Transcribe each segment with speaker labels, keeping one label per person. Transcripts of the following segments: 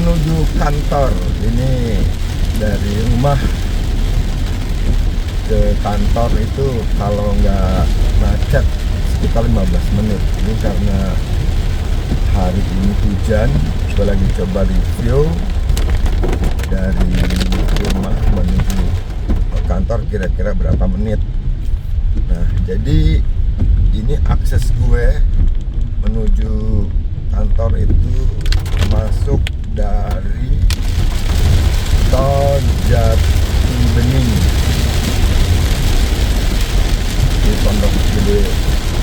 Speaker 1: menuju kantor. Ini dari rumah ke kantor itu kalau nggak macet sekitar 15 menit. Ini karena hari ini hujan. Gue lagi coba review dari rumah menuju ke kantor kira-kira berapa menit. Nah, jadi ini akses gue menuju kantor itu masuk dari tol Jati Bening di Pondok Gede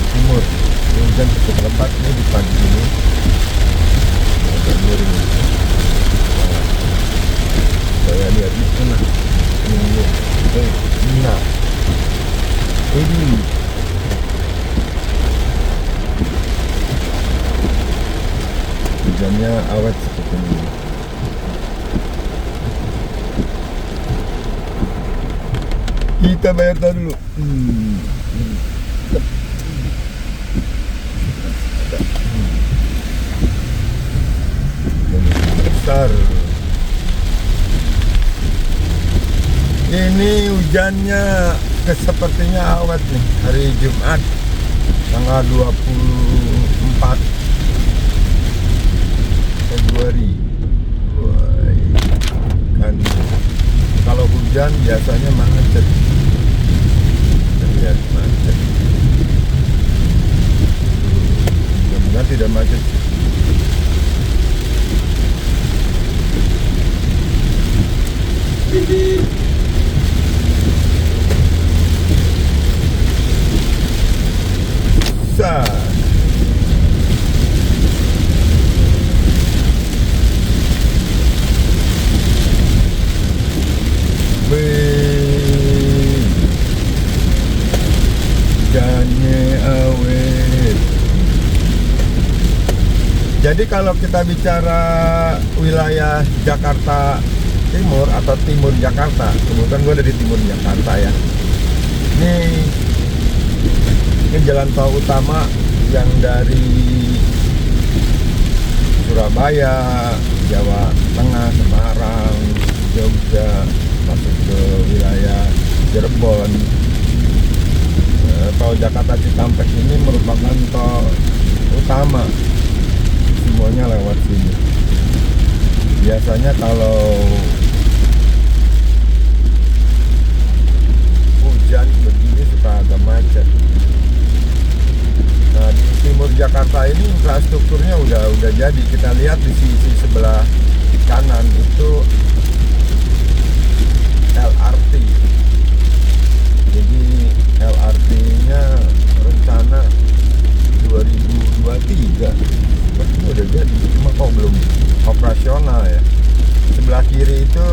Speaker 1: Timur. Hujan cukup lebat nih di pagi ini. Agak miring. Nah, saya lihat itu nah. Nah, ini hujannya awet seperti ini. Kita bayar tol dulu. Besar. Ini hujannya sepertinya awet nih. Hari Jumat tanggal 24 Februari. Wah, kan kalau hujan biasanya macet. Lihat macet. Mudah-mudahan tidak macet. Jadi kalau kita bicara wilayah Jakarta Timur atau Timur Jakarta, kebetulan gue ada di Timur Jakarta ya. Ini jalan tol utama yang dari Surabaya, Jawa Tengah, Semarang, Jogja, masuk ke wilayah Cirebon. Tol Jakarta Cikampek ini merupakan tol utama. Semuanya lewat sini. Biasanya kalau hujan begini suka agak macet. Nah, di Timur Jakarta ini infrastrukturnya udah jadi. Kita lihat di sisi sebelah kanan itu LRT. Jadi LRT-nya rencana 2023. Sepertinya udah jadi, cuma kok belum operasional ya. Sebelah kiri itu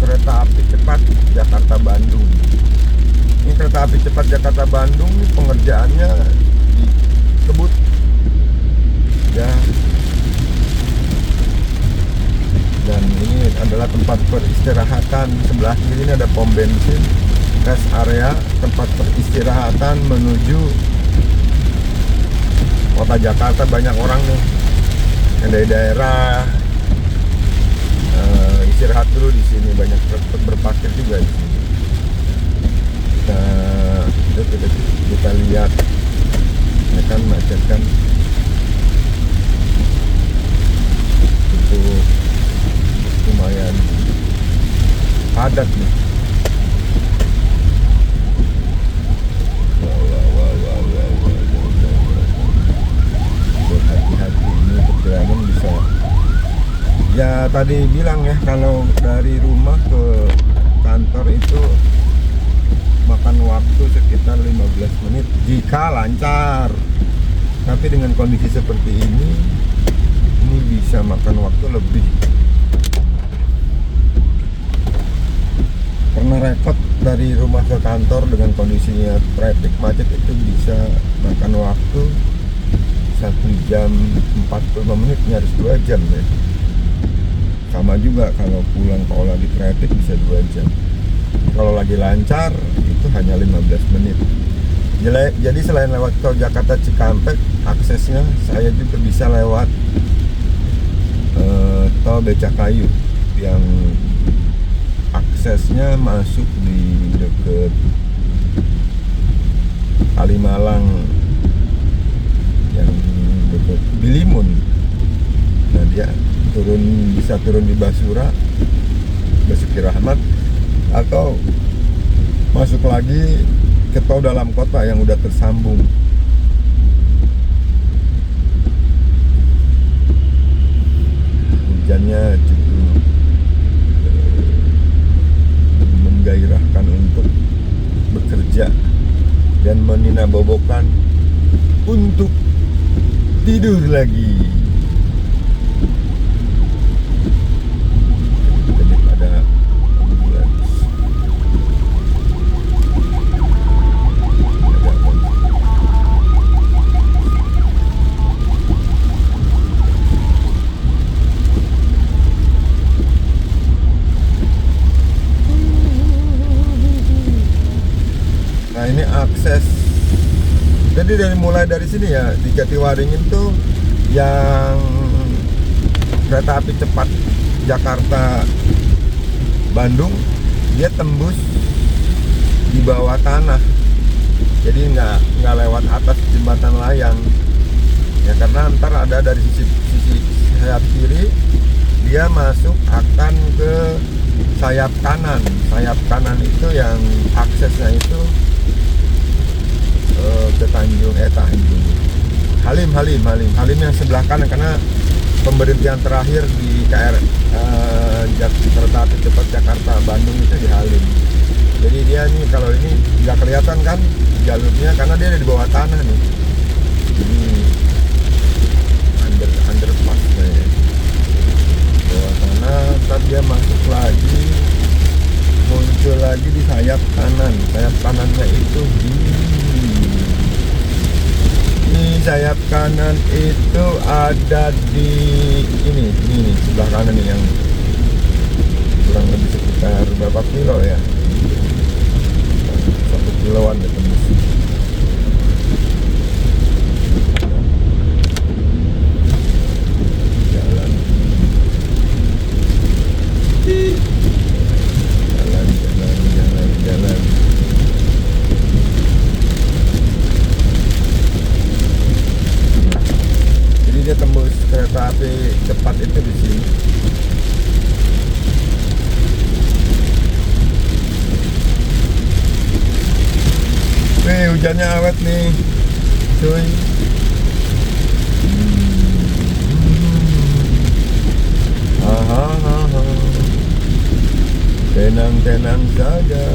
Speaker 1: kereta api cepat Jakarta Bandung. Ini kereta api cepat Jakarta Bandung ini pengerjaannya dikebut ya. Dan ini adalah tempat peristirahatan. Sebelah kiri ini ada pom bensin, rest area, tempat peristirahatan menuju kota Jakarta. Banyak orang nih yang dari daerah istirahat dulu di sini. Banyak truk berparkir juga di sini. Kita lihat, ya kan macet kan, cukup lumayan padat nih. Ya tadi bilang ya, kalau dari rumah ke kantor itu makan waktu sekitar 15 menit jika lancar. Tapi dengan kondisi seperti ini bisa makan waktu lebih. Pernah repot dari rumah ke kantor dengan kondisinya traffic macet itu bisa makan waktu 1 jam 45 menit, nyaris 2 jam ya. Sama juga kalau pulang kalau lagi traffic bisa 2 jam. Kalau lagi lancar itu hanya 15 menit. Jadi selain lewat tol Jakarta Cikampek, aksesnya saya juga bisa lewat tol becak kayu yang aksesnya masuk di deket Kalimalang, yang deket Bilimun. Nah dia bisa turun di Basura, Basuki Rahmat, atau masuk lagi ke tol dalam kota yang udah tersambung. Hujannya cukup menggairahkan untuk bekerja dan meninabobokan untuk tidur lagi. Daripada ambulans. Nah ini akses, jadi mulai dari sini ya, di Jatiwaringin tuh yang kereta api cepat Jakarta Bandung, dia tembus di bawah tanah, jadi nggak lewat atas jembatan layang ya, karena ntar ada dari sisi sayap kiri, dia masuk akan ke sayap kanan. Sayap kanan itu yang aksesnya itu ke Tanjung Halim yang sebelah kanan, karena pemberhentian terakhir di kereta api cepat Jakarta Bandung itu di Halim. Jadi dia nih, kalau ini nggak kelihatan kan jalurnya karena dia ada di bawah tanah nih. Ini underpass ya. Bawah tanah, ntar dia masuk lagi, muncul lagi di sayap kanan. Sayap kanannya itu ini sayap kanan itu ada di ini sebelah kanan nih, yang kurang lebih sekitar berapa kilo ya, 1 kiloan ya tembus. Jalan. Jadi dia tembus kereta api cepat itu di sini. Nih hujannya awet nih, cuy. Tenang saja.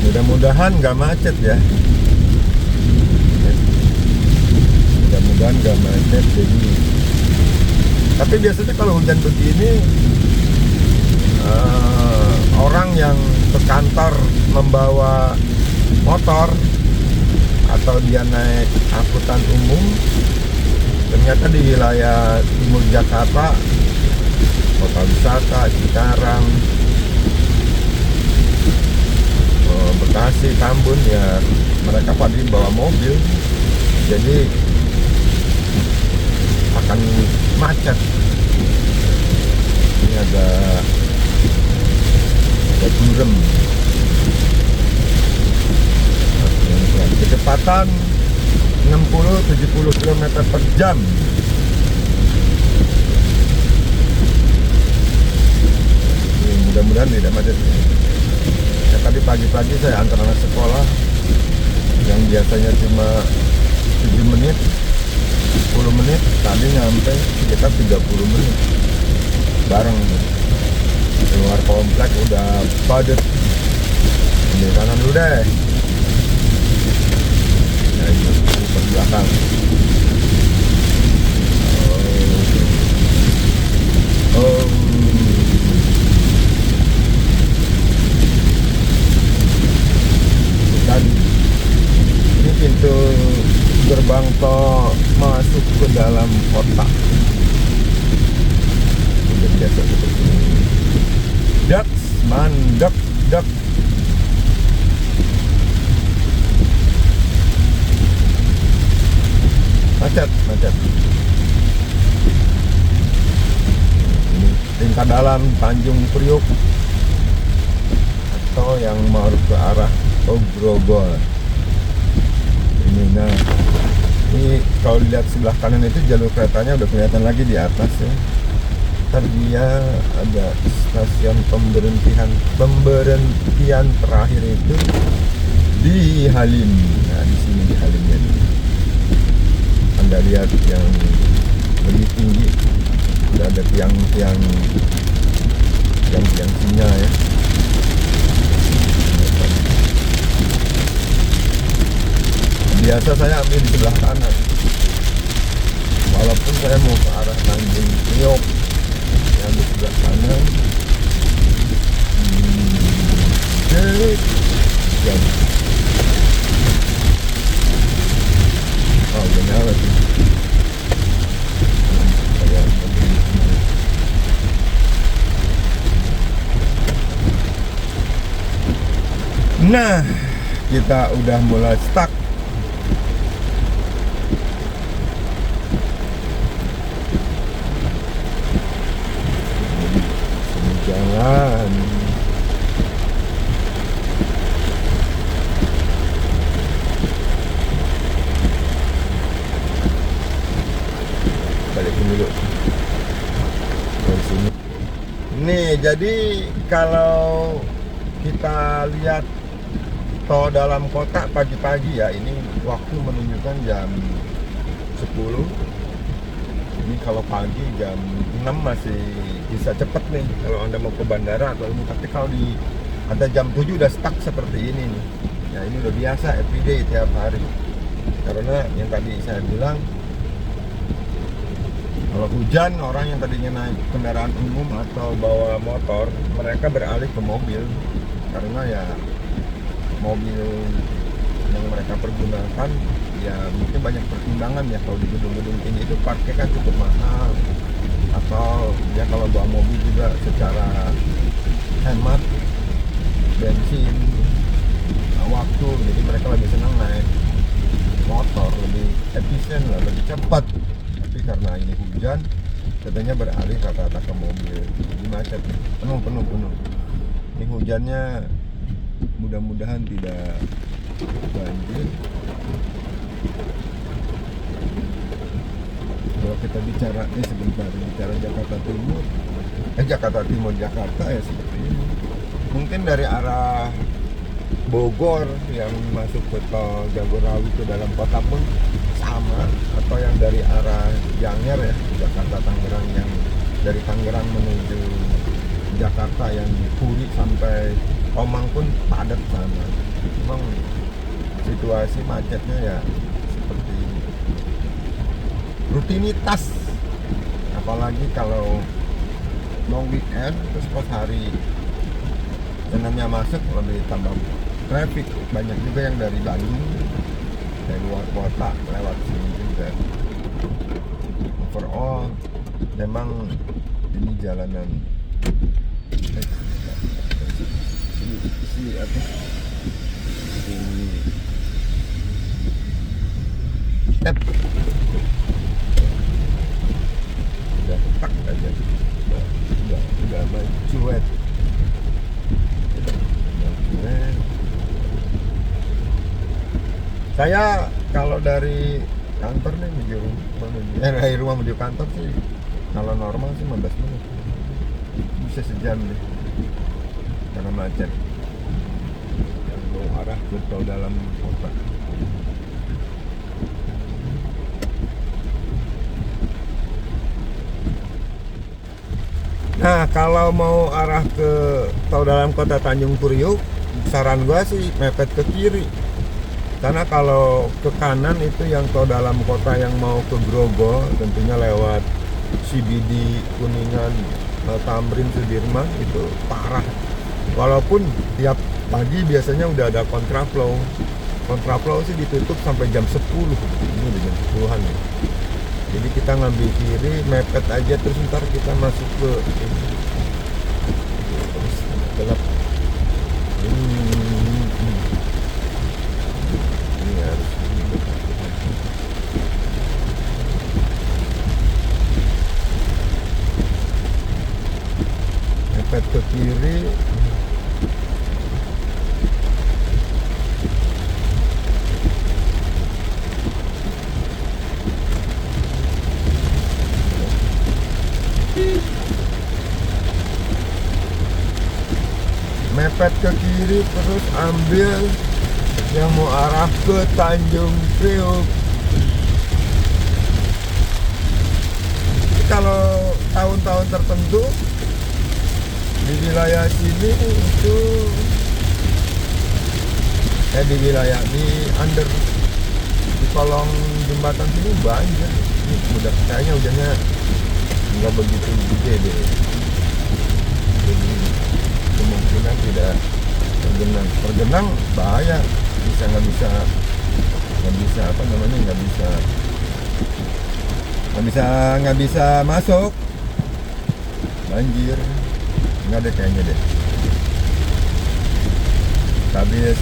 Speaker 1: Mudah-mudahan nggak macet ya. Mudah-mudahan nggak macet. Jadi, tapi biasanya kalau hujan begini, orang yang ke kantor membawa motor atau dia naik angkutan umum, ternyata di wilayah timur Jakarta, kota wisata, Cikarang, Bekasi, Tambun, ya mereka pada bawa mobil, jadi akan macet. Ini agak burem. Kecepatan 60-70 km per jam. Mudah-mudahan tidak macet. Ya, tadi pagi-pagi saya antar anak sekolah yang biasanya cuma 7 menit, 10 menit, tadi nyampe sekitar 30 menit bareng. Keluar komplek udah padat. Ini kanan dulu deh. Nah, ini ke belakang. Oh. Dan ini pintu gerbang tol masuk ke dalam kota. Udah biasa seperti ini. Mandek. Kadalam Tanjung Priok atau yang mau ke arah Grogol. Nah, ini kalau lihat sebelah kanan itu jalur keretanya udah kelihatan lagi di atas ya. Ntar dia ada stasiun pemberhentian terakhir itu di Halim. Nah, di sini di Halimnya nih. Anda lihat yang lebih tinggi udah ada tiang-tiang sinyal ya. Biasa saya ambil di sebelah kanan, walaupun saya mau ke arah Tanjung Priok yang di sebelah kanan. Jam. Oh, udah nyala sih. Nah, kita udah mulai stuck. Jalan. Balikin dulu dari sini. Nih, jadi kalau kita lihat tol dalam kota pagi-pagi ya, ini waktu menunjukkan jam 10. Ini kalau pagi jam 6 masih bisa cepet nih kalau Anda mau ke bandara atau ini. Tapi kalau ada jam 7 udah stuck seperti ini nih. Ya ini udah biasa everyday tiap hari. Karena yang tadi saya bilang, kalau hujan orang yang tadinya naik kendaraan umum atau bawa motor, mereka beralih ke mobil. Karena ya mobil yang mereka pergunakan ya mungkin banyak pertimbangan ya. Kalau di gedung-gedung tinggi itu parkir kan cukup mahal, atau ya kalau bawa mobil juga secara hemat bensin, waktu, jadi mereka lebih senang naik motor, lebih efisien lah, lebih cepat. Tapi karena ini hujan, katanya beralih rata-rata ke mobil, jadi macet, penuh. Ini hujannya mudah-mudahan tidak banjir. Kalau kita bicara bicara Jakarta Timur Jakarta ya seperti ini. Mungkin dari arah Bogor yang masuk ke tol Jagorawi ke dalam kota pun sama, atau yang dari arah Janger ya, Jakarta Tangerang, yang dari Tangerang menuju Jakarta yang Puri sampai Tomang pun padat sama. Memang situasi macetnya ya seperti rutinitas, apalagi kalau long weekend, terus pas hari Seninnya masuk lebih tambah traffic. Banyak juga yang dari Bandung, dari luar kota lewat sini juga. Overall memang ini jalanan step udah tak aja, udah cuek. Saya kalau dari kantor nih dari rumah menuju kantor sih kalau normal sih 15 menit, bisa sejam deh karena macet yang mau arah ke tol dalam kota. Nah, kalau mau arah ke tol dalam kota Tanjung Priok, saran gua sih mepet ke kiri. Karena kalau ke kanan itu yang tol dalam kota yang mau ke Grogol, tentunya lewat CBD, Kuningan, Tamrin, Sudirman, itu parah. Walaupun tiap pagi biasanya udah ada kontraflow. Kontraflow sih ditutup sampai jam 10. Ini udah jam 10-an ya. Jadi kita ngambil kiri, mepet aja, terus ntar kita masuk ke ini. Terus gelap. Ini harus mepet ke kiri. Mepet ke kiri terus ambil yang mau arah ke Tanjung Priok. Kalau tahun-tahun tertentu di wilayah sini itu di wilayah di under di kolong jembatan sini banjir. Ini udah kayaknya hujannya nggak begitu gede deh, jadi kemungkinan tidak tergenang bahaya, nggak bisa masuk, banjir nggak deh kayaknya deh. Stabil.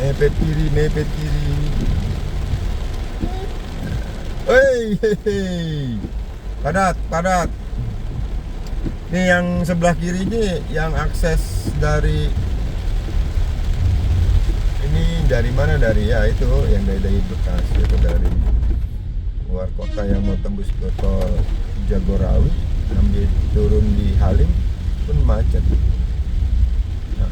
Speaker 1: Mepet kiri. Mepet kiri. Hei. Padat. Ini yang sebelah kiri ini yang akses dari mana, dari ya itu yang dari Bekasi atau dari luar kota yang mau tembus ke tol Jagorawi, ambil turun di Halim pun macet. Nah,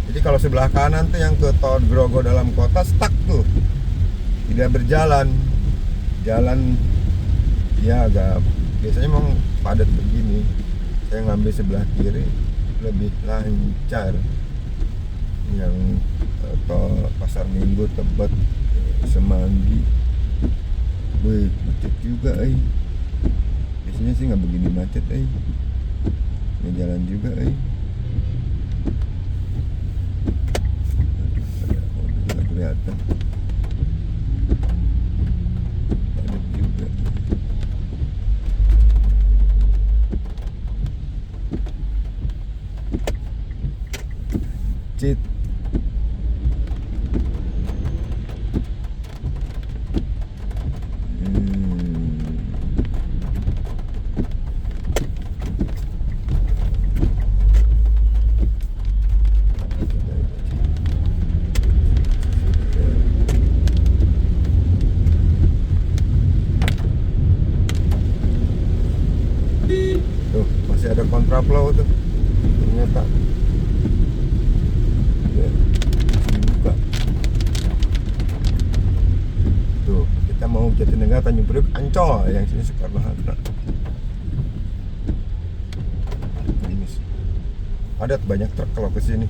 Speaker 1: jadi kalau sebelah kanan tuh yang ke tol Grogol dalam kota stuck tuh, tidak berjalan. Jalan ya agak biasanya emang padat begini. Saya ngambil sebelah kiri lebih lancar. Yang tol Pasar Minggu, Tebet, Semanggi, wih macet juga biasanya sih nggak begini macet ini jalan juga nggak kelihatan, padat juga. Cit. Tuh masih ada kontraflow tuh ternyata. Buka. Tuh kita mau Jatinegara, Tanjung Priok, Ancol, yang sini Soekarno Hatta. Ini padat, banyak truk kalau ke sini.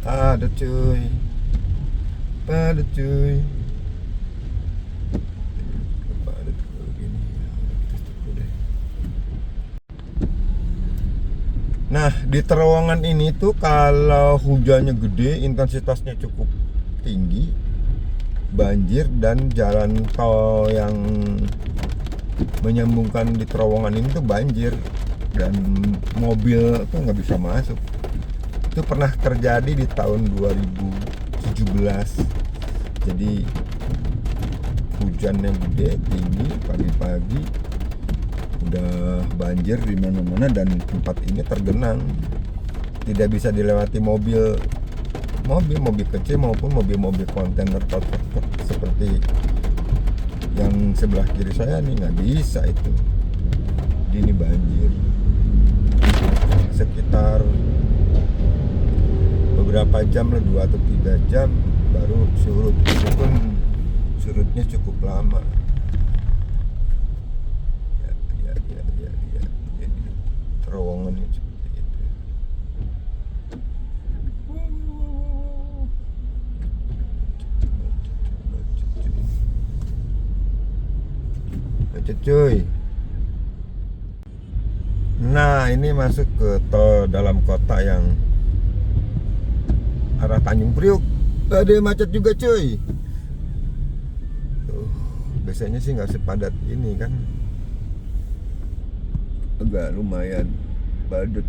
Speaker 1: Padat cuy. Nah, di terowongan ini tuh kalau hujannya gede, intensitasnya cukup tinggi, banjir, dan jalan tol yang menyambungkan di terowongan ini tuh banjir dan mobil tuh nggak bisa masuk. Itu pernah terjadi di tahun 2017. Jadi hujannya gede, tinggi, pagi-pagi udah banjir di mana-mana dan tempat ini tergenang. Tidak bisa dilewati mobil kecil maupun mobil kontainer truk seperti yang sebelah kiri saya nih, nggak bisa itu. Ini banjir sekitar beberapa jam lah, 2 atau 3 jam baru surut. Itu pun surutnya cukup lama. Jadi terowongannya seperti itu. macet cuy. Nah ini masuk ke tol dalam kota yang arah Tanjung Priuk. Ada macet juga cuy. Biasanya sih nggak sepadat ini kan, agak lumayan padat.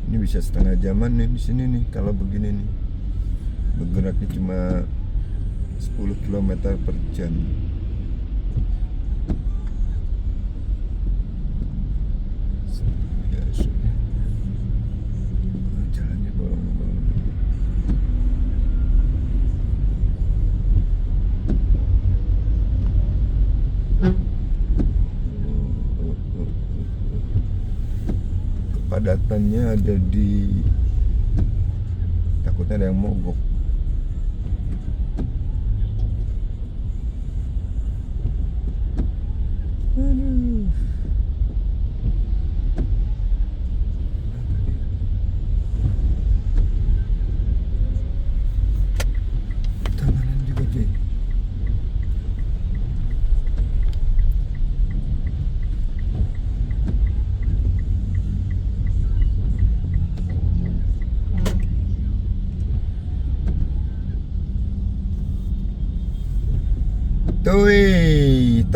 Speaker 1: Ini bisa setengah jaman nih di sini nih kalau begini nih. Bergeraknya cuma 10 km per jam. Jalannya bolong-bolong. Kepadatannya ada di, takutnya ada yang mogok. Aduh. Tanganan juga cuy.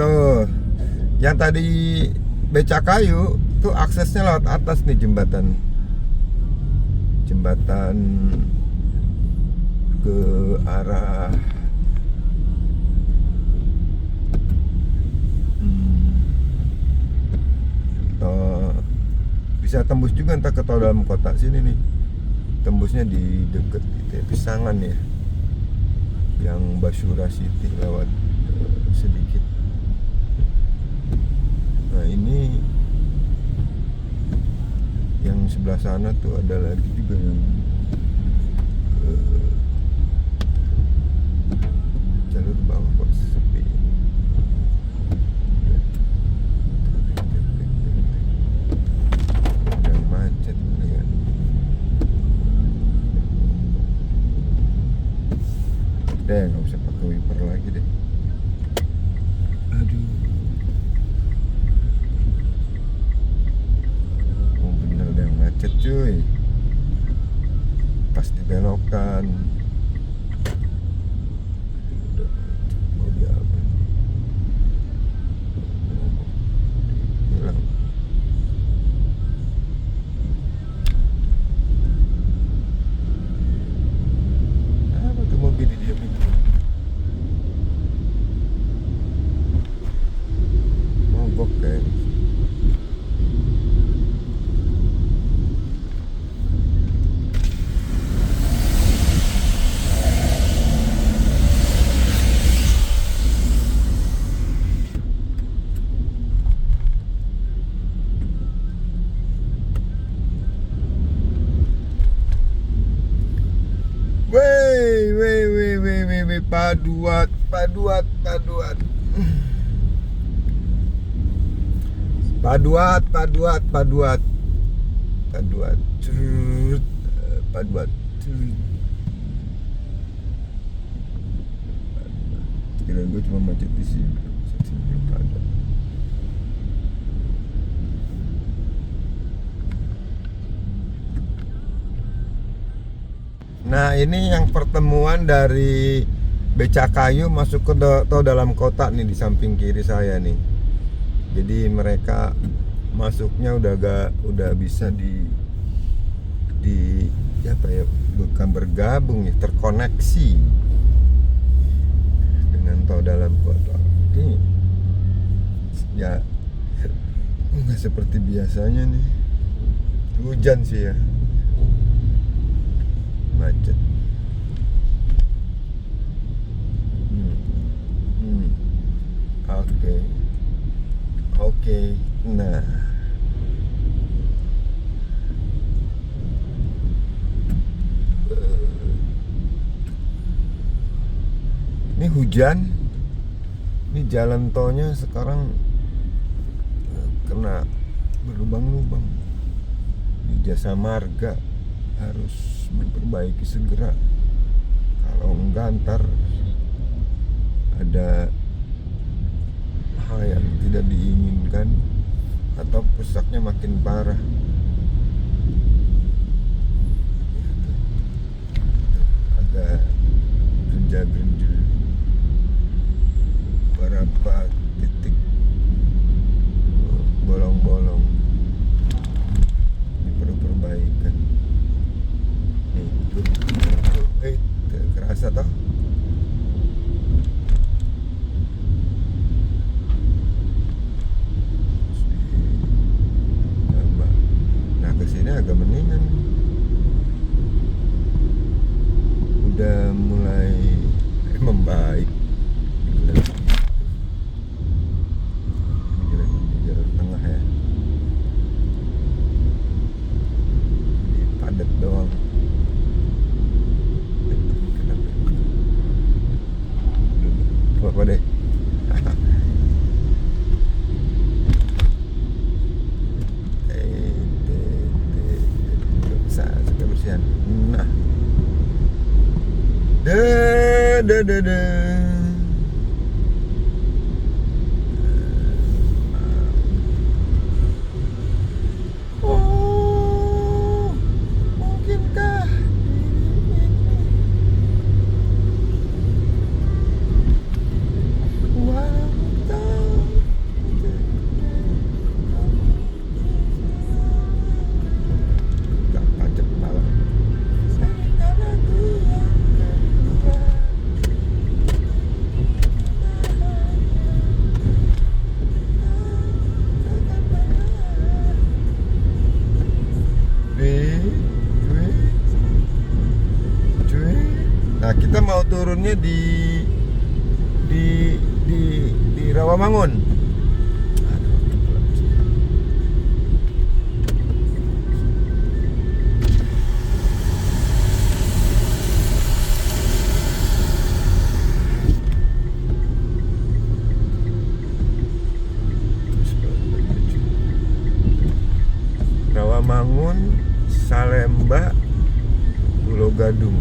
Speaker 1: Tuh, yang tadi becak kayu tuh aksesnya lewat atas nih, jembatan ke arah bisa tembus juga entah ke tol dalam kota sini nih. Tembusnya di deket gitu ya, Pisangan ya, yang Basura City lewat sedikit. Nah ini yang sebelah sana tuh ada lagi juga yang jalur bawah kok sepi. Yang macet ya. Deh nggak usah pakai wiper lagi deh. Aduh. Oh bener ada yang macet cuy. Pas dibelokan. Mau apa? Hilang. Apa tuh mobil didiamin? Mogok kan. Weh, paduat. Curut. Paduat. Curut. Kira gue cuma macet di sini. Paduat. Nah ini yang pertemuan dari Becakayu masuk ke tol dalam kota nih, di samping kiri saya nih. Jadi mereka masuknya udah bisa di apa ya, bukan bergabung ya, terkoneksi dengan tol dalam kota. Ini ya nggak seperti biasanya nih. Hujan sih ya. Macet. Oke. Nah, ini hujan. Ini jalan tolnya sekarang kena berlubang-lubang. Ini Jasa Marga harus memperbaiki segera, kalau enggak ntar ada hal yang tidak diinginkan atau rusaknya makin parah. Ada genjal-genjul beberapa titik bolong-bolong, ini perlu perbaikan. Itu kerasa toh. Nah kesini agak mendingan, udah mulai membaik. Jalur tengah ya, jadi padat doang. Apa deh? Bisa bersihan. Nah, oh, mungkinkah ini walau tahu gak pacet malah. Nah, kita mau turunnya di Rawamangun. Rawamangun, Salemba, Pulau Gadung.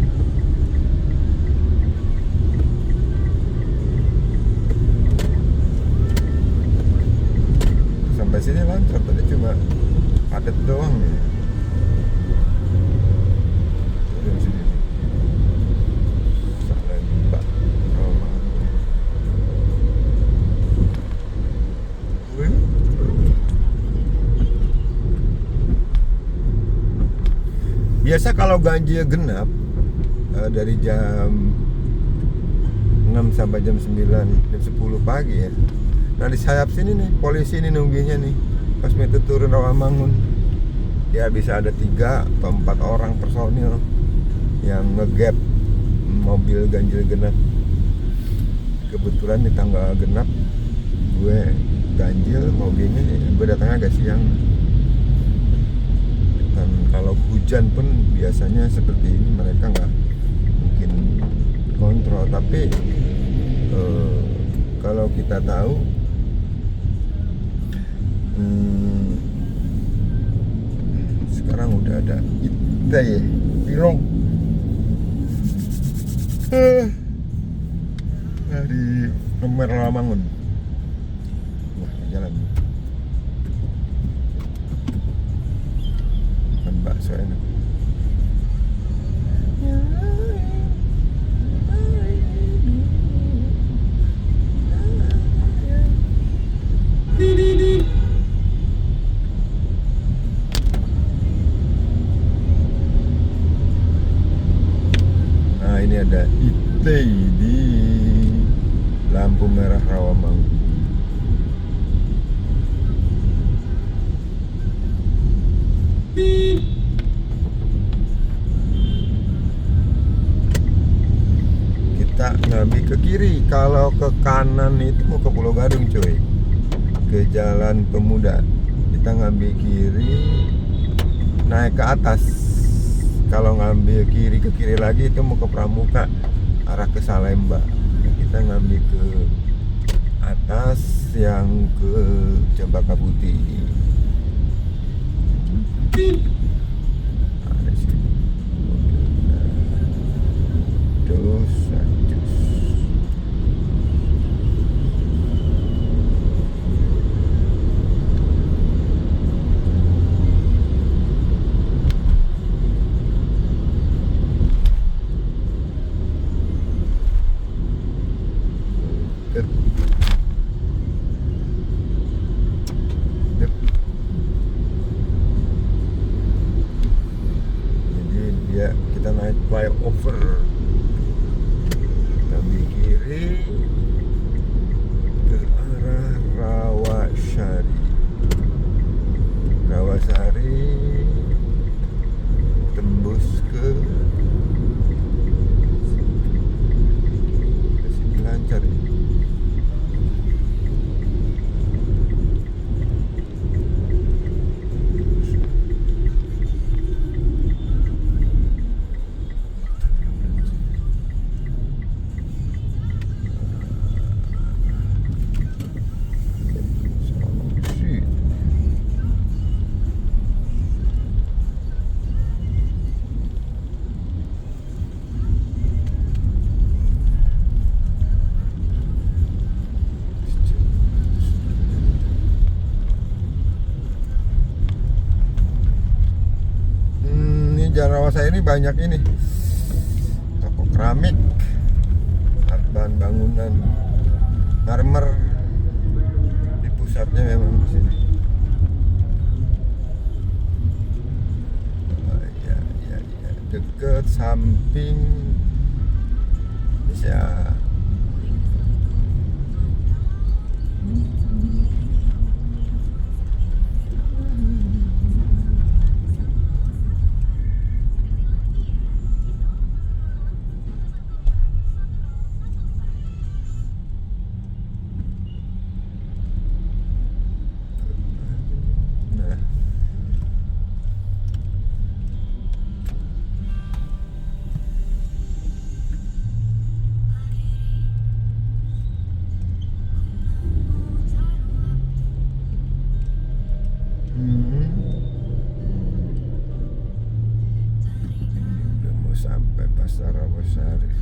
Speaker 1: Sampai sini lancar, tadi cuma padat doang ya. Dari sini nih. Salemba, Rawamangun. Biasa kalau ganjil genap dari jam 6 sampai jam 9, jam 10 pagi ya. Nah di sayap sini nih, polisi ini nunggunya nih pas itu turun Rawamangun. Ya bisa ada 3 atau 4 orang personil yang ngegap mobil ganjil genap. Kebetulan di tanggal genap gue ganjil, mobilnya gue datangnya agak siang. Dan kalau hujan pun biasanya seperti ini mereka nggak mungkin kontrol. Tapi kalau kita tahu sekarang udah ada ITE ya, Pilong dari Nomor Rawamangun. Wah, jalan makan bakso enak. Nah ini ada ITE di lampu merah Rawamangun. Kita ngambil ke kiri, kalau ke kanan itu mau ke Pulau Gadung cuy, ke Jalan Pemuda. Kita ngambil kiri naik ke atas. Kalau ngambil kiri ke kiri lagi itu mau ke Pramuka arah ke Salemba. Kita ngambil ke atas yang ke Cempaka Putih. Ada sini. Terus ya kita naik flyover, kita ambil kiri ke arah Rawasari, tembus ke sini lancar ya. Jalan Rawasari ini banyak ini toko keramik, bahan bangunan, marmer di pusatnya memang di sini. Ya, deket samping bisa. Udah mau sampai Pasar Rawasari.